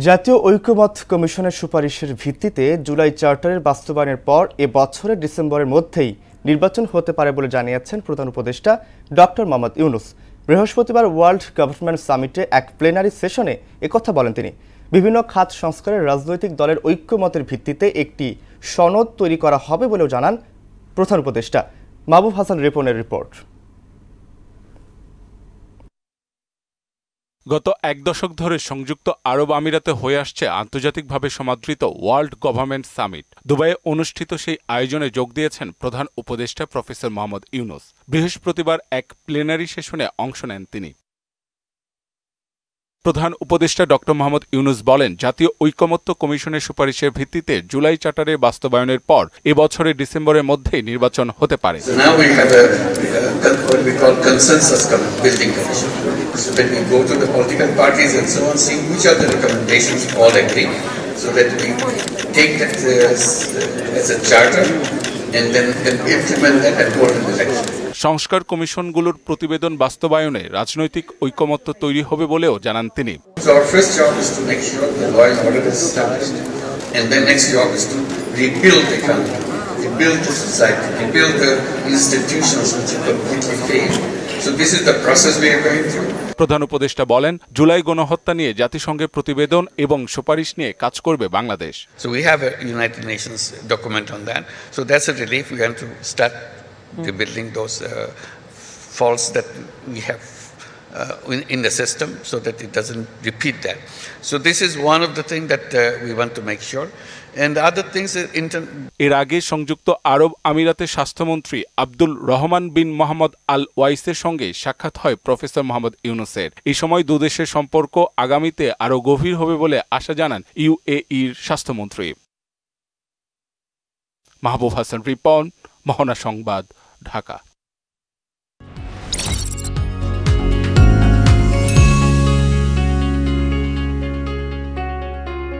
জাতীয় ঐক্যমত্য কমিশনের সুপারিশের ভিত্তিতে জুলাই চার্টারের বাস্তবায়নের পর এ বছরের ডিসেম্বরের মধ্যেই নির্বাচন হতে পারে বলে জানিয়েছেন প্রধান উপদেষ্টা ডক্টর মোহাম্মদ ইউনূস। বৃহস্পতিবার ওয়ার্ল্ড গভর্নমেন্ট সামিটে এক প্লেনারি সেশনে একথা বলেন তিনি। বিভিন্ন খাত সংস্কারের রাজনৈতিক দলের ঐক্যমতের ভিত্তিতে একটি সনদ তৈরি করা হবে বলেও জানান প্রধান উপদেষ্টা। মাহবুব হাসান রিপনের রিপোর্ট। গত এক দশক ধরে সংযুক্ত আরব আমিরাতে হয়ে আসছে আন্তর্জাতিকভাবে সমাদৃত ওয়ার্ল্ড গভর্নমেন্ট সামিট। দুবাইয়ে অনুষ্ঠিত সেই আয়োজনে যোগ দিয়েছেন প্রধান উপদেষ্টা প্রফেসর মোহাম্মদ ইউনূস। বৃহস্পতিবার এক প্লেনারি সেশনে অংশ নেন তিনি। প্রধান উপদেষ্টা ডক্টর মোহাম্মদ ইউনূস বলেন, জাতীয় ঐকমত্য কমিশনের সুপারিশের ভিত্তিতে জুলাই চার্টারের বাস্তবায়নের পর এবছরের ডিসেম্বরের মধ্যেই নির্বাচন হতে পারে। সংস্কার কমিশনগুলোর প্রতিবেদন বাস্তবায়নে রাজনৈতিক ঐকমত্য তৈরি হবে বলেও জানান তিনি। প্রধান উপদেষ্টা বলেন, জুলাই গণহত্যা নিয়ে জাতিসংঘের প্রতিবেদন এবং সুপারিশ নিয়ে কাজ করবে Bangladesh. So we have a United Nations document on that. So that's a relief. We have to start rebuilding those faults that we have in the system so that it doesn't repeat that. So this is one of the things that we want to make sure. And the other things এর আগে সংযুক্ত আরব আমিরাতের স্বাস্থ্যমন্ত্রী আব্দুল রহমান বিন মোহাম্মদ আল ওয়াইসের সঙ্গে সাক্ষাৎ হয় professor Mohammad ইউনূসের। এই সময় দুদেশের সম্পর্ক আগামীতে আরও গভীর হবে বলে আশা জানান ইউএইর স্বাস্থ্যমন্ত্রী। মাহবুব হাসান রিপন, মোহনা সংবাদ, ঢাকা।